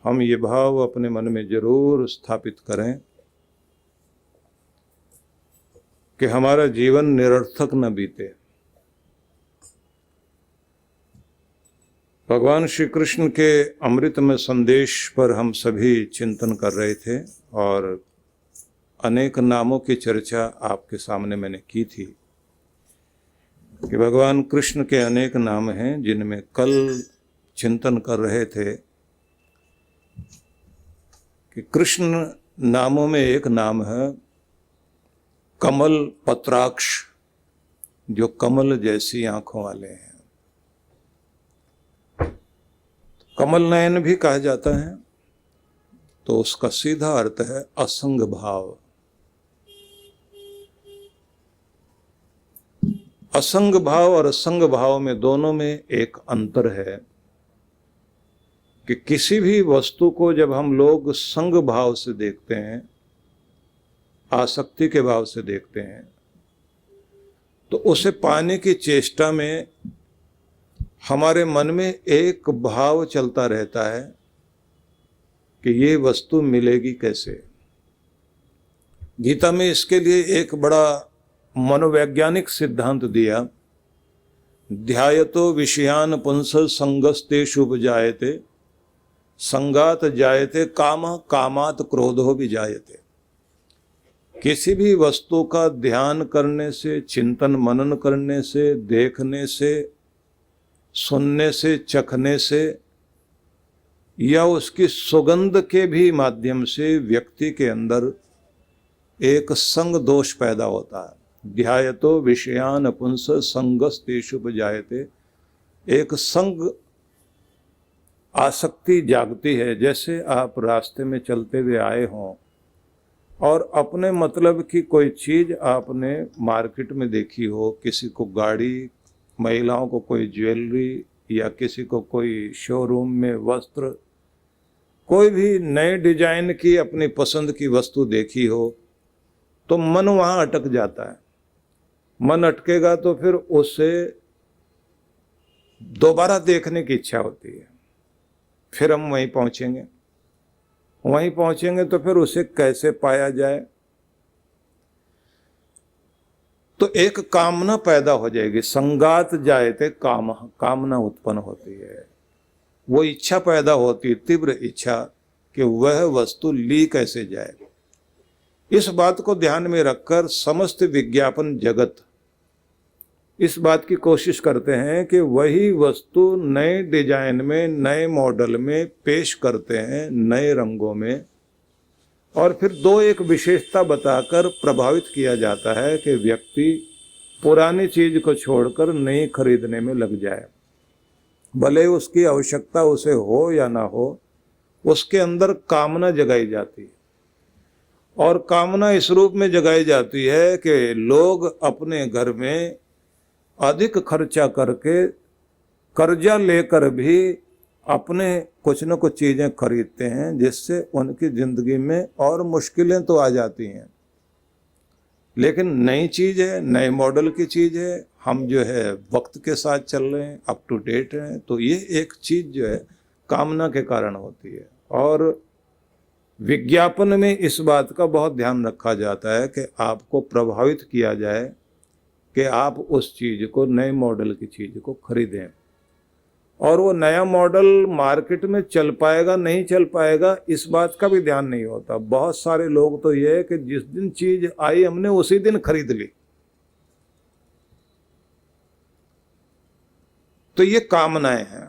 हम ये भाव अपने मन में जरूर स्थापित करें कि हमारा जीवन निरर्थक न बीते। भगवान श्री कृष्ण के अमृतमय संदेश पर हम सभी चिंतन कर रहे थे और अनेक नामों की चर्चा आपके सामने मैंने की थी कि भगवान कृष्ण के अनेक नाम हैं, जिनमें कल चिंतन कर रहे थे कि कृष्ण नामों में एक नाम है कमल पत्राक्ष, जो कमल जैसी आंखों वाले हैं। कमल नयन भी कहा जाता है, तो उसका सीधा अर्थ है असंग भाव। असंग भाव और असंग भाव में दोनों में एक अंतर है कि किसी भी वस्तु को जब हम लोग संग भाव से देखते हैं, आसक्ति के भाव से देखते हैं, तो उसे पाने की चेष्टा में हमारे मन में एक भाव चलता रहता है कि ये वस्तु मिलेगी कैसे। गीता में इसके लिए एक बड़ा मनोवैज्ञानिक सिद्धांत दिया, ध्यायतो विषयान पुंस संगस्तेषु उपजायते संगात जायते काम कामात क्रोधो भी जायते। किसी भी वस्तु का ध्यान करने से, चिंतन मनन करने से, देखने से, सुनने से, चखने से या उसकी सुगंध के भी माध्यम से व्यक्ति के अंदर एक संग दोष पैदा होता है। ध्यायतो विषयान पुंस संगस्तेषु उपजायते, एक संग आसक्ति जागती है। जैसे आप रास्ते में चलते हुए आए हों और अपने मतलब की कोई चीज आपने मार्केट में देखी हो, किसी को गाड़ी, महिलाओं को कोई ज्वेलरी या किसी को कोई शोरूम में वस्त्र, कोई भी नए डिजाइन की अपनी पसंद की वस्तु देखी हो, तो मन वहाँ अटक जाता है। मन अटकेगा तो फिर उसे दोबारा देखने की इच्छा होती है। फिर हम वहीं पहुंचेंगे, वहीं पहुंचेंगे तो फिर उसे कैसे पाया जाए, तो एक कामना पैदा हो जाएगी। संगात जायते काम, कामना उत्पन्न होती है। वो इच्छा पैदा होती है, तीव्र इच्छा कि वह वस्तु ली कैसे जाए। इस बात को ध्यान में रखकर समस्त विज्ञापन जगत इस बात की कोशिश करते हैं कि वही वस्तु नए डिजाइन में, नए मॉडल में पेश करते हैं, नए रंगों में, और फिर दो एक विशेषता बताकर प्रभावित किया जाता है कि व्यक्ति पुरानी चीज को छोड़कर नई खरीदने में लग जाए। भले उसकी आवश्यकता उसे हो या ना हो, उसके अंदर कामना जगाई जाती है। और कामना इस रूप में जगाई जाती है कि लोग अपने घर में अधिक खर्चा करके, कर्जा लेकर भी अपने कुछ न कुछ चीजें खरीदते हैं, जिससे उनकी जिंदगी में और मुश्किलें तो आ जाती हैं, लेकिन नई चीज है, नए मॉडल की चीज है, हम जो है वक्त के साथ चल रहे हैं, अप टू डेट हैं, तो ये एक चीज जो है कामना के कारण होती है। और विज्ञापन में इस बात का बहुत ध्यान रखा जाता है कि आपको प्रभावित किया जाए कि आप उस चीज को, नए मॉडल की चीज को खरीदें। और वो नया मॉडल मार्केट में चल पाएगा नहीं चल पाएगा, इस बात का भी ध्यान नहीं होता। बहुत सारे लोग तो ये है कि जिस दिन चीज आई हमने उसी दिन खरीद ली। तो ये कामनाएं हैं।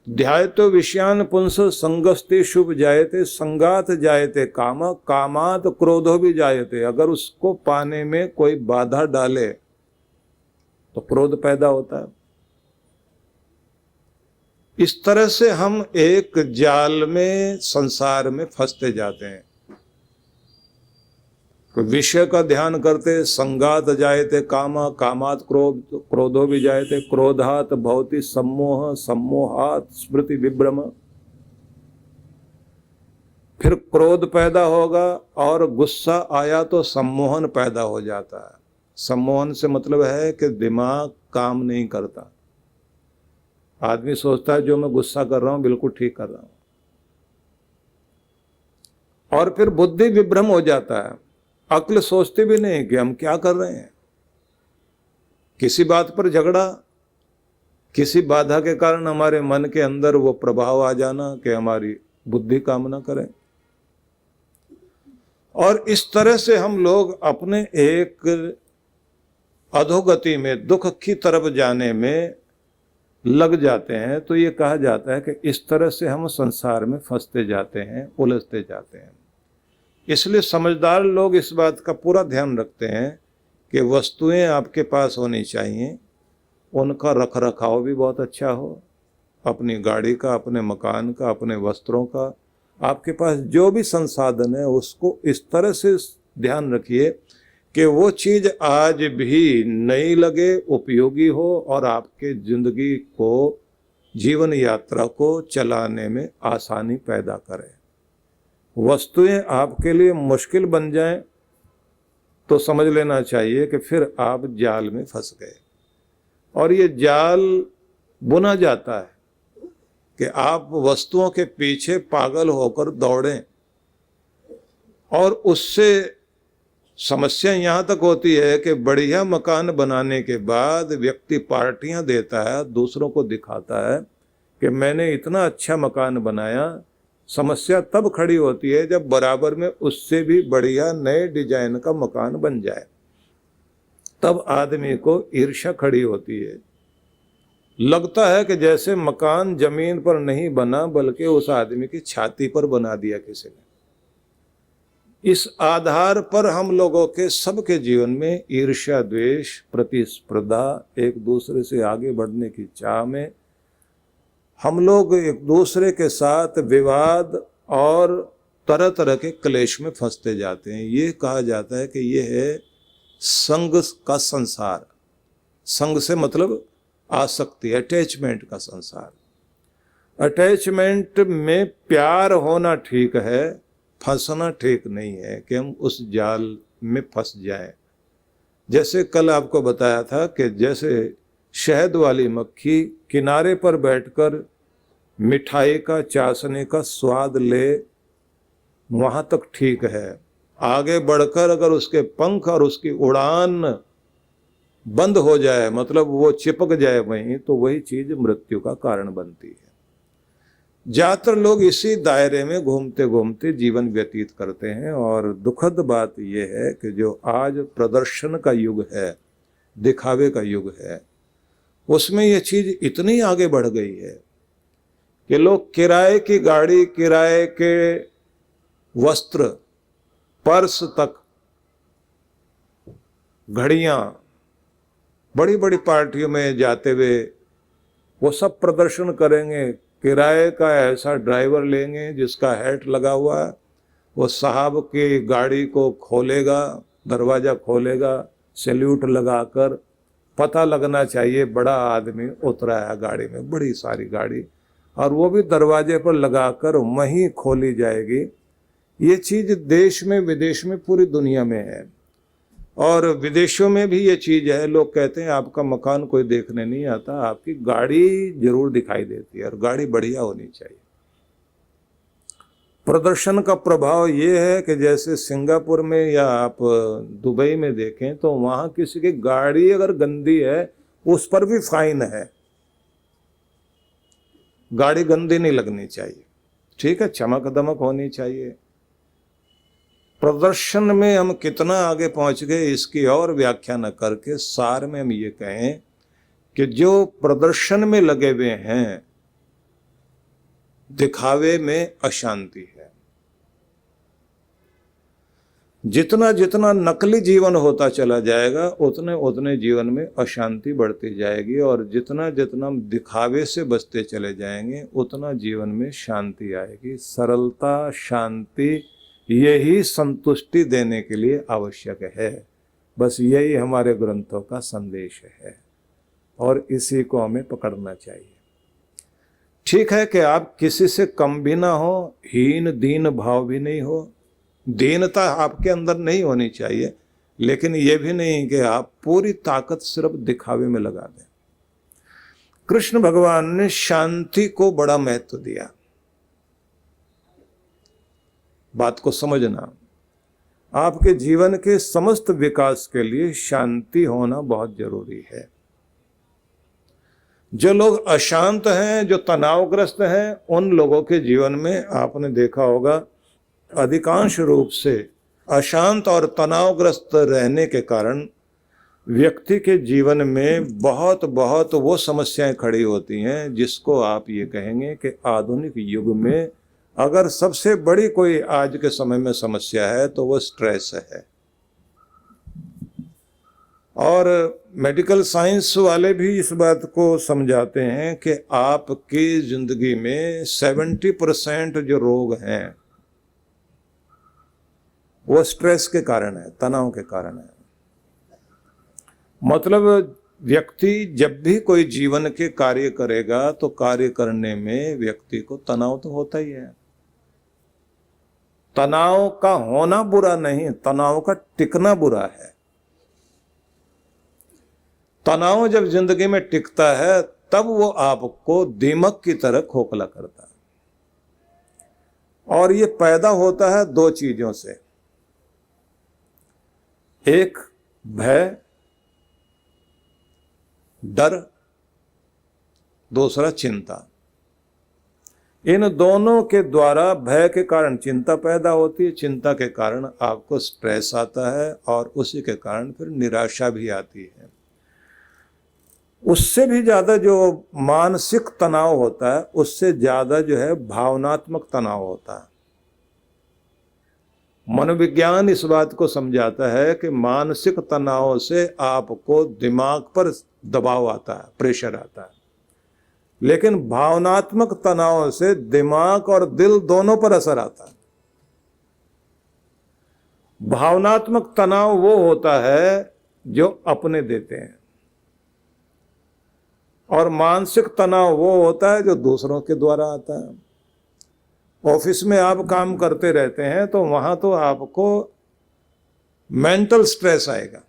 ध्यायतो विषयान पुंस संगस्ते शुभ जायते संगात जायते काम कामात क्रोधो भी जायते। अगर उसको पाने में कोई बाधा डाले तो क्रोध पैदा होता है। इस तरह से हम एक जाल में, संसार में फंसते जाते हैं। विषय का ध्यान करते संगात जायते कामा कामात क्रोधो भी जायते क्रोधात भवति सम्मोह सम्मोहात स्मृति विभ्रम। फिर क्रोध पैदा होगा और गुस्सा आया तो सम्मोहन पैदा हो जाता है। सम्मोहन से मतलब है कि दिमाग काम नहीं करता आदमी सोचता है जो मैं गुस्सा कर रहा हूं बिल्कुल ठीक कर रहा हूं, और फिर बुद्धि विभ्रम हो जाता है, अक्ल सोचती भी नहीं कि हम क्या कर रहे हैं। किसी बात पर झगड़ा, किसी बाधा के कारण हमारे मन के अंदर वो प्रभाव आ जाना कि हमारी बुद्धि काम ना करे, और इस तरह से हम लोग अपने एक अधोगति में, दुख की तरफ जाने में लग जाते हैं। तो ये कहा जाता है कि इस तरह से हम संसार में फंसते जाते हैं, उलझते जाते हैं। इसलिए समझदार लोग इस बात का पूरा ध्यान रखते हैं कि वस्तुएं आपके पास होनी चाहिए, उनका रख रखाव भी बहुत अच्छा हो, अपनी गाड़ी का, अपने मकान का, अपने वस्त्रों का, आपके पास जो भी संसाधन है उसको इस तरह से ध्यान रखिए कि वो चीज आज भी नई लगे, उपयोगी हो और आपके जिंदगी को, जीवन यात्रा को चलाने में आसानी पैदा करे। वस्तुएं आपके लिए मुश्किल बन जाएं तो समझ लेना चाहिए कि फिर आप जाल में फंस गए, और ये जाल बुना जाता है कि आप वस्तुओं के पीछे पागल होकर दौड़ें, और उससे समस्या यहाँ तक होती है कि बढ़िया मकान बनाने के बाद व्यक्ति पार्टियां देता है, दूसरों को दिखाता है कि मैंने इतना अच्छा मकान बनाया। समस्या तब खड़ी होती है जब बराबर में उससे भी बढ़िया नए डिजाइन का मकान बन जाए, तब आदमी को ईर्ष्या खड़ी होती है। लगता है कि जैसे मकान जमीन पर नहीं बना बल्कि उस आदमी की छाती पर बना दिया किसी ने। इस आधार पर हम लोगों के सबके जीवन में ईर्ष्या, द्वेष, प्रतिस्पर्धा, एक दूसरे से आगे बढ़ने की चाह में हम लोग एक दूसरे के साथ विवाद और तरह तरह के क्लेश में फंसते जाते हैं। ये कहा जाता है कि ये है संग का संसार। संग से मतलब आसक्ति, अटैचमेंट का संसार। अटैचमेंट में प्यार होना ठीक है, फंसना ठीक नहीं है कि हम उस जाल में फंस जाएं। जैसे कल आपको बताया था कि जैसे शहद वाली मक्खी किनारे पर बैठकर मिठाई का, चाशनी का स्वाद ले, वहां तक ठीक है। आगे बढ़कर अगर उसके पंख और उसकी उड़ान बंद हो जाए, मतलब वो चिपक जाए वहीं, तो वही चीज मृत्यु का कारण बनती है। ज्यादातर लोग इसी दायरे में घूमते घूमते जीवन व्यतीत करते हैं, और दुखद बात यह है कि जो आज प्रदर्शन का युग है, दिखावे का युग है, उसमें यह चीज इतनी आगे बढ़ गई है कि लोग किराए की गाड़ी, किराए के वस्त्र, पर्स तक, घड़ियां, बड़ी बड़ी पार्टियों में जाते हुए वो सब प्रदर्शन करेंगे। किराए का ऐसा ड्राइवर लेंगे जिसका हैट लगा हुआ है, वो साहब की गाड़ी को खोलेगा, दरवाजा खोलेगा, सैल्यूट लगाकर, पता लगना चाहिए बड़ा आदमी उतरा है गाड़ी में, बड़ी सारी गाड़ी, और वो भी दरवाजे पर लगाकर वहीं खोली जाएगी। ये चीज देश में, विदेश में, पूरी दुनिया में है, और विदेशों में भी ये चीज है। लोग कहते हैं आपका मकान कोई देखने नहीं आता, आपकी गाड़ी जरूर दिखाई देती है, और गाड़ी बढ़िया होनी चाहिए। प्रदर्शन का प्रभाव ये है कि जैसे सिंगापुर में या आप दुबई में देखें तो वहां किसी की गाड़ी अगर गंदी है उस पर भी फाइन है। गाड़ी गंदी नहीं लगनी चाहिए, ठीक है, चमक दमक होनी चाहिए। प्रदर्शन में हम कितना आगे पहुंच गए इसकी और व्याख्या न करके सार में हम ये कहें कि जो प्रदर्शन में लगे हुए हैं, दिखावे में अशांति है। जितना जितना नकली जीवन होता चला जाएगा उतने उतने जीवन में अशांति बढ़ती जाएगी, और जितना जितना हम दिखावे से बचते चले जाएंगे उतना जीवन में शांति आएगी। सरलता, शांति, यही संतुष्टि देने के लिए आवश्यक है। बस यही हमारे ग्रंथों का संदेश है, और इसी को हमें पकड़ना चाहिए। ठीक है कि आप किसी से कम भी ना हो, हीन दीन भाव भी नहीं हो, दीनता आपके अंदर नहीं होनी चाहिए, लेकिन यह भी नहीं कि आप पूरी ताकत सिर्फ दिखावे में लगा दें। कृष्ण भगवान ने शांति को बड़ा महत्व दिया। बात को समझना, आपके जीवन के समस्त विकास के लिए शांति होना बहुत जरूरी है। जो लोग अशांत हैं, जो तनावग्रस्त हैं, उन लोगों के जीवन में आपने देखा होगा अधिकांश रूप से अशांत और तनावग्रस्त रहने के कारण व्यक्ति के जीवन में बहुत वो समस्याएं खड़ी होती हैं जिसको आप ये कहेंगे कि आधुनिक युग में अगर सबसे बड़ी कोई आज के समय में समस्या है तो वो स्ट्रेस है। और मेडिकल साइंस वाले भी इस बात को समझाते हैं कि आपकी जिंदगी में 70% जो रोग हैं वो स्ट्रेस के कारण है, तनाव के कारण है। मतलब व्यक्ति जब भी कोई जीवन के कार्य करेगा तो कार्य करने में व्यक्ति को तनाव तो होता ही है। तनाव का होना बुरा नहीं, तनाव का टिकना बुरा है। तनाव जब जिंदगी में टिकता है तब वो आपको दीमक की तरह खोखला करता है। और ये पैदा होता है दो चीजों से, एक भय डर, दूसरा चिंता। इन दोनों के द्वारा भय के कारण चिंता पैदा होती है, चिंता के कारण आपको स्ट्रेस आता है और उसी के कारण फिर निराशा भी आती है। उससे भी ज्यादा जो मानसिक तनाव होता है उससे ज्यादा जो है भावनात्मक तनाव होता है। मनोविज्ञान इस बात को समझाता है कि मानसिक तनाव से आपको दिमाग पर दबाव आता है, प्रेशर आता है, लेकिन भावनात्मक तनाव से दिमाग और दिल दोनों पर असर आता है। भावनात्मक तनाव वो होता है जो अपने देते हैं और मानसिक तनाव वो होता है जो दूसरों के द्वारा आता है। ऑफिस में आप काम करते रहते हैं तो वहां तो आपको मेंटल स्ट्रेस आएगा,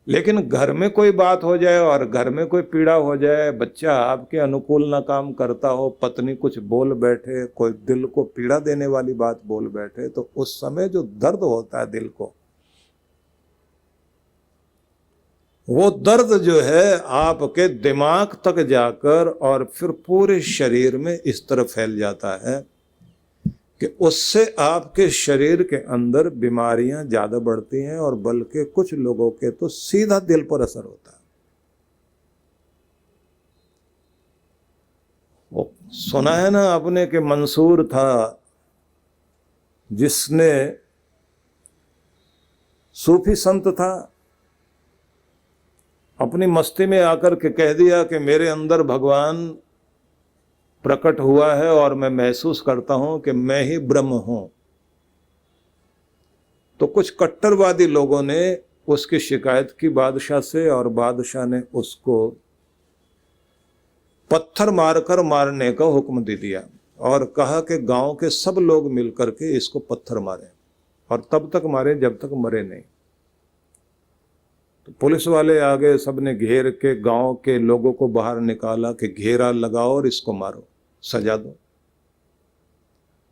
लेकिन घर में कोई बात हो जाए और घर में कोई पीड़ा हो जाए, बच्चा आपके अनुकूल ना काम करता हो, पत्नी कुछ बोल बैठे, कोई दिल को पीड़ा देने वाली बात बोल बैठे, तो उस समय जो दर्द होता है दिल को, वो दर्द जो है आपके दिमाग तक जाकर और फिर पूरे शरीर में इस तरह फैल जाता है कि उससे आपके शरीर के अंदर बीमारियां ज्यादा बढ़ती हैं और बल्कि कुछ लोगों के तो सीधा दिल पर असर होता है। वो सुना है ना आपने कि मंसूर था जिसने, सूफी संत था, अपनी मस्ती में आकर के कह दिया कि मेरे अंदर भगवान प्रकट हुआ है और मैं महसूस करता हूं कि मैं ही ब्रह्म हूं। तो कुछ कट्टरवादी लोगों ने उसकी शिकायत की बादशाह से और बादशाह ने उसको पत्थर मारकर मारने का हुक्म दे दिया और कहा कि गांव के सब लोग मिलकर के इसको पत्थर मारे और तब तक मारे जब तक मरे नहीं। तो पुलिस वाले आ गए, सबने घेर के गांव के लोगों को बाहर निकाला कि घेरा लगाओ और इसको मारो, सजा दो।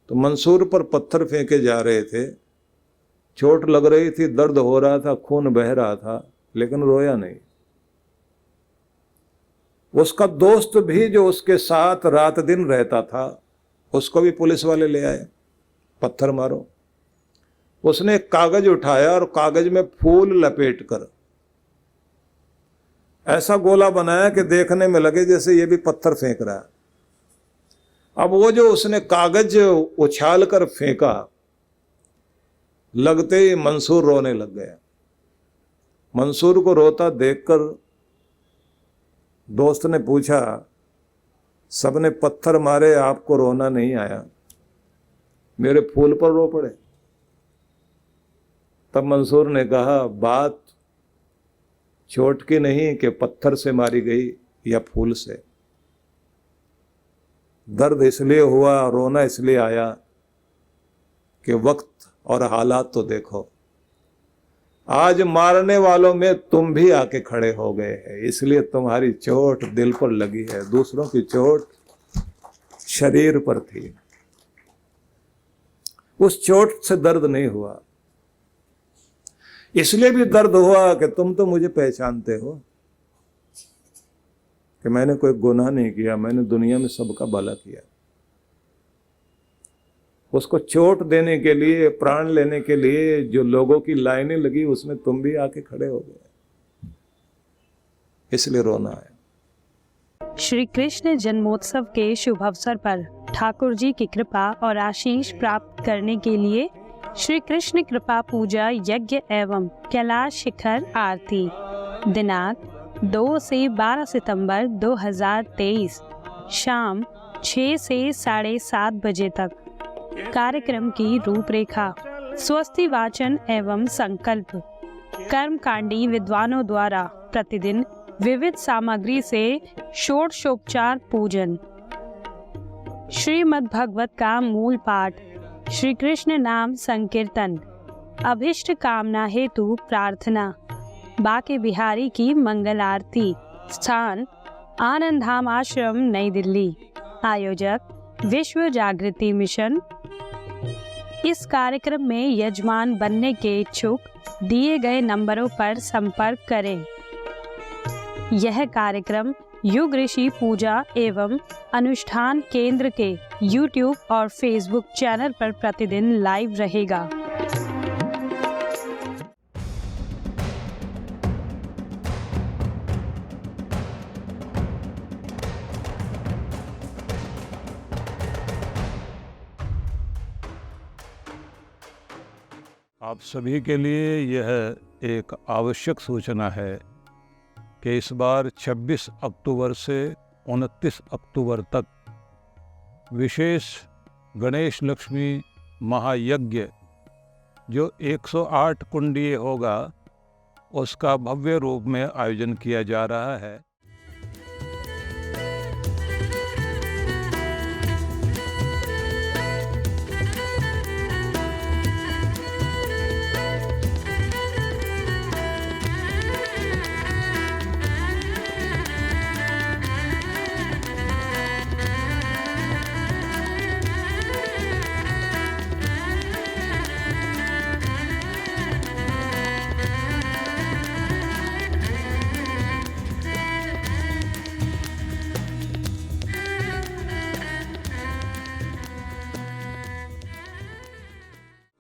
तो मंसूर पर पत्थर फेंके जा रहे थे, चोट लग रही थी, दर्द हो रहा था, खून बह रहा था, लेकिन रोया नहीं। उसका दोस्त भी जो उसके साथ रात दिन रहता था उसको भी पुलिस वाले ले आए, पत्थर मारो। उसने एक कागज उठाया और कागज में फूल लपेट कर ऐसा गोला बनाया कि देखने में लगे जैसे ये भी पत्थर फेंक रहा है। अब वो जो उसने कागज उछाल कर फेंका, लगते ही मंसूर रोने लग गया। मंसूर को रोता देखकर दोस्त ने पूछा, सबने पत्थर मारे, आपको रोना नहीं आया, मेरे फूल पर रो पड़े। तब मंसूर ने कहा, बात चोट की नहीं कि पत्थर से मारी गई या फूल से, दर्द इसलिए हुआ, रोना इसलिए आया कि वक्त और हालात तो देखो। आज मारने वालों में तुम भी आके खड़े हो गए हैं, इसलिए तुम्हारी चोट दिल पर लगी है, दूसरों की चोट शरीर पर थी। उस चोट से दर्द नहीं हुआ, इसलिए भी दर्द हुआ कि तुम तो मुझे पहचानते हो कि मैंने कोई गुनाह नहीं किया, मैंने दुनिया में सबका भला किया। उसको चोट देने के लिए, प्राण लेने के लिए जो लोगों की लाइनें लगी, उसमें तुम भी आके खड़े हो गए, इसलिए रोना है। श्री कृष्ण जन्मोत्सव के शुभ अवसर पर ठाकुर जी की कृपा और आशीष प्राप्त करने के लिए श्री कृष्ण कृपा पूजा यज्ञ एवं कैलाश शिखर आरती दिनांक 2 से 12 सितंबर 2023 शाम 6 से 7:30 बजे तक। कार्यक्रम की रूपरेखा, स्वस्ति वाचन एवं संकल्प, कर्मकांडी विद्वानों द्वारा प्रतिदिन विविध सामग्री से षोडशोपचार पूजन, श्रीमद् भागवत का मूल पाठ, श्री कृष्ण नाम संकीर्तन, अभिष्ट कामना हेतु प्रार्थना, बाके बिहारी की मंगल आरती। स्थान आनंद धाम आश्रम, नई दिल्ली। आयोजक विश्व जागृति मिशन। इस कार्यक्रम में यजमान बनने के इच्छुक दिए गए नंबरों पर संपर्क करें। यह कार्यक्रम युग ऋषि पूजा एवं अनुष्ठान केंद्र के YouTube और Facebook चैनल पर प्रतिदिन लाइव रहेगा। आप सभी के लिए यह एक आवश्यक सूचना है कि इस बार 26 अक्टूबर से 29 अक्टूबर तक विशेष गणेश लक्ष्मी महायज्ञ जो 108 कुंडीय होगा, उसका भव्य रूप में आयोजन किया जा रहा है।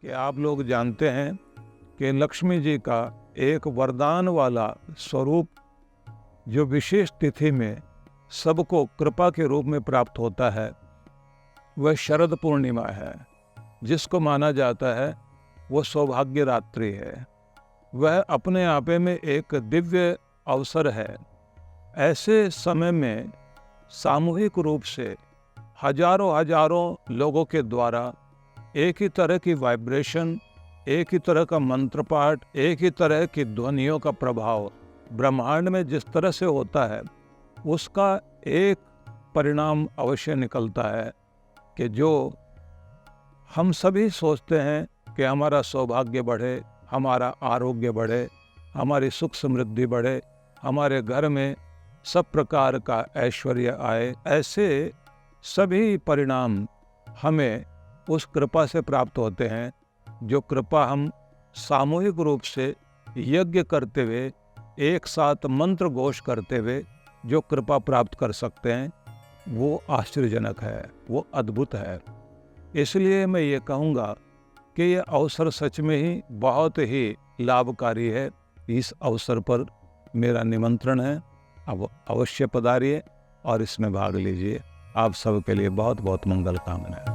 कि आप लोग जानते हैं कि लक्ष्मी जी का एक वरदान वाला स्वरूप जो विशेष तिथि में सबको कृपा के रूप में प्राप्त होता है, वह शरद पूर्णिमा है, जिसको माना जाता है वो सौभाग्य रात्रि है। वह अपने आपे में एक दिव्य अवसर है। ऐसे समय में सामूहिक रूप से हजारों लोगों के द्वारा एक ही तरह की वाइब्रेशन, एक ही तरह का मंत्र पाठ, एक ही तरह की ध्वनियों का प्रभाव ब्रह्मांड में जिस तरह से होता है, उसका एक परिणाम अवश्य निकलता है कि जो हम सभी सोचते हैं कि हमारा सौभाग्य बढ़े, हमारा आरोग्य बढ़े, हमारी सुख समृद्धि बढ़े, हमारे घर में सब प्रकार का ऐश्वर्य आए, ऐसे सभी परिणाम हमें उस कृपा से प्राप्त होते हैं, जो कृपा हम सामूहिक रूप से यज्ञ करते हुए, एक साथ मंत्र घोष करते हुए जो कृपा प्राप्त कर सकते हैं, वो आश्चर्यजनक है, वो अद्भुत है। इसलिए मैं ये कहूँगा कि ये अवसर सच में ही बहुत ही लाभकारी है। इस अवसर पर मेरा निमंत्रण है, अब अवश्य पधारिए और इसमें भाग लीजिए। आप सबके लिए बहुत बहुत मंगल कामनाएं।